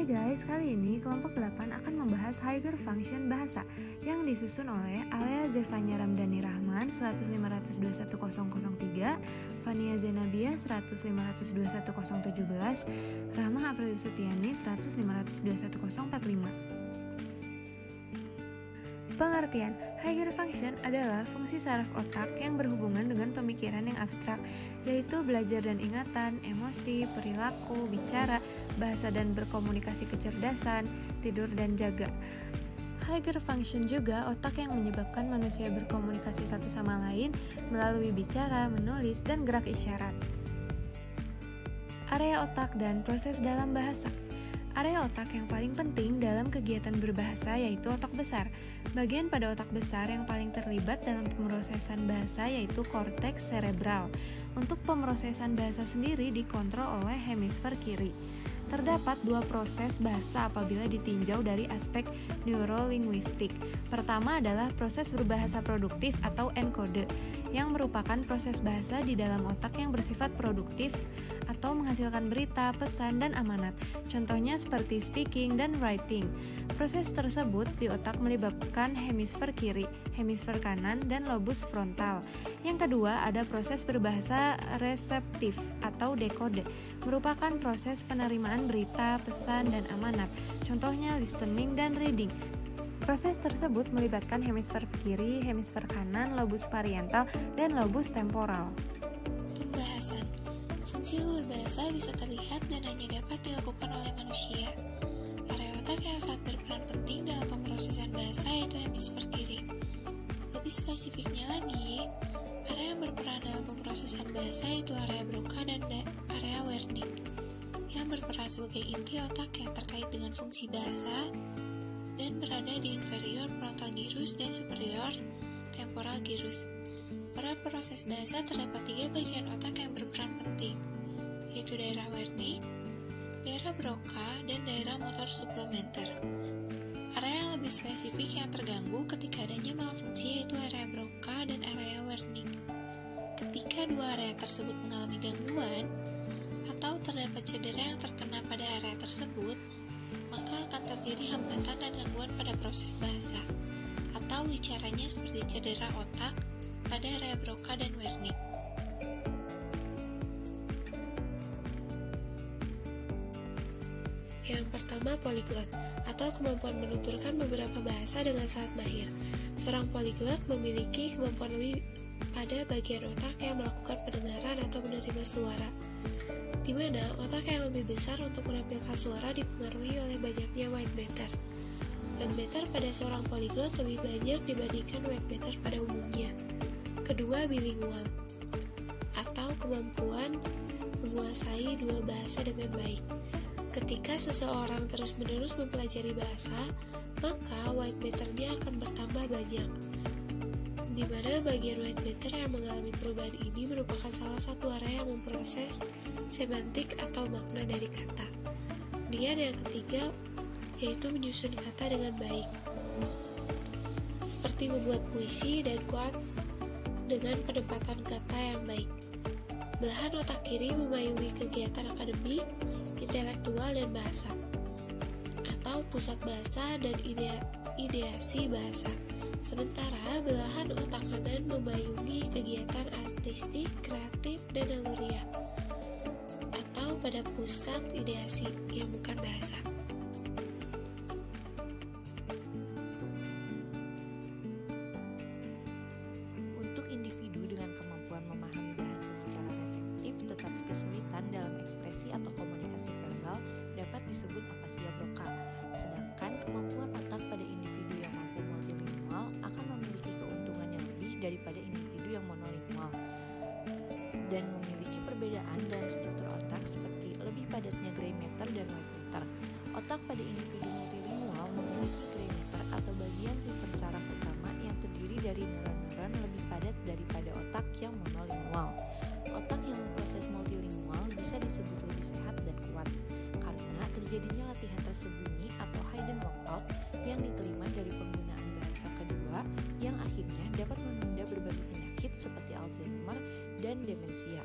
Hai guys, kali ini kelompok 8 akan membahas Higher Function Bahasa yang disusun oleh Alea Zefanya Ramdhani Rahman 105210003, Fania Zenabia 105210017, Rahma April Setiani 105210045. Pengertian, higher function adalah fungsi saraf otak yang berhubungan dengan pemikiran yang abstrak, yaitu belajar dan ingatan, emosi, perilaku, bicara, bahasa dan berkomunikasi, kecerdasan, tidur dan jaga. Higher function juga otak yang menyebabkan manusia berkomunikasi satu sama lain melalui bicara, menulis, dan gerak isyarat. Area otak dan proses dalam bahasa. Area otak yang paling penting dalam kegiatan berbahasa yaitu otak besar. Bagian pada otak besar yang paling terlibat dalam pemrosesan bahasa yaitu korteks cerebral. Untuk pemrosesan bahasa sendiri dikontrol oleh hemisfer kiri. Terdapat dua proses bahasa apabila ditinjau dari aspek neurolinguistik. Pertama adalah proses berbahasa produktif atau enkode, yang merupakan proses bahasa di dalam otak yang bersifat produktif atau menghasilkan berita, pesan, dan amanat. Contohnya seperti speaking dan writing. Proses tersebut di otak melibatkan hemisfer kiri, hemisfer kanan, dan lobus frontal. Yang kedua ada proses berbahasa reseptif atau dekode, merupakan proses penerimaan berita, pesan, dan amanat. Contohnya listening dan reading. Proses tersebut melibatkan hemisfer kiri, hemisfer kanan, lobus parietal, dan lobus temporal. Pembahasan. Fungsi luar bahasa bisa terlihat dan hanya dapat dilakukan oleh manusia. Area otak yang sangat berperan penting dalam pemrosesan bahasa yaitu hemisfer kiri. Lebih spesifiknya lagi, area yang berperan dalam pemrosesan bahasa yaitu area Broca dan area Wernicke, yang berperan sebagai inti otak yang terkait dengan fungsi bahasa dan berada di inferior frontal gyrus dan superior temporal gyrus. Pada proses bahasa terdapat tiga bagian otak yang berperan penting, yaitu daerah Wernicke, daerah Broca, dan daerah motor suplementer. Area yang lebih spesifik yang terganggu ketika adanya malfungsi yaitu area Broca dan area Wernicke. Ketika dua area tersebut mengalami gangguan atau terdapat cedera yang terkena pada area tersebut, maka akan terjadi hambatan dan gangguan pada proses bahasa, atau bicaranya seperti cedera otak pada area Broca dan Wernicke. Yang pertama, polyglot, atau kemampuan menuturkan beberapa bahasa dengan sangat mahir. Seorang polyglot memiliki kemampuan lebih pada bagian otak yang melakukan pendengaran atau menerima suara, di mana otak yang lebih besar untuk menampilkan suara dipengaruhi oleh banyaknya white matter. White matter pada seorang polyglot lebih banyak dibandingkan white matter pada umumnya. Kedua, bilingual, atau kemampuan menguasai dua bahasa dengan baik. Ketika seseorang terus-menerus mempelajari bahasa, maka white matter-nya akan bertambah banyak, di mana bagian white matter yang mengalami perubahan ini merupakan salah satu area yang memproses semantik atau makna dari kata. Kemudian yang ketiga, yaitu menyusun kata dengan baik, seperti membuat puisi dan quotes dengan penempatan kata yang baik. Belahan otak kiri memayungi kegiatan akademik, intelektual, dan bahasa, atau pusat bahasa dan ideasi bahasa. Sementara belahan otak kanan memayungi kegiatan artistik, kreatif, dan naluriah, atau pada pusat ideasi yang bukan bahasa. Untuk individu dengan kemampuan memahami bahasa secara reseptif tetapi kesulitan dalam ekspresi atau komunikasi verbal dapat disebut afasia Broca. Sedangkan kemampuan otak pada individu yang mampu multilingual akan memiliki keuntungan yang lebih daripada individu yang monolingual dan memiliki perbedaan dalam struktur otak seperti lebih padatnya gray matter dan white matter. Otak pada individu multilingual memiliki gray matter atau bagian sistem saraf utama yang terdiri dari neuron-neuron lebih padat daripada otak yang monolingual. Otak yang memproses multilingual bisa disebut lebih sehat dan kuat karena terjadinya latihan tersembunyi atau hidden workout yang diterima dari penggunaan bahasa kedua yang akhirnya dapat menunda berbagai penyakit seperti Alzheimer dan demensia.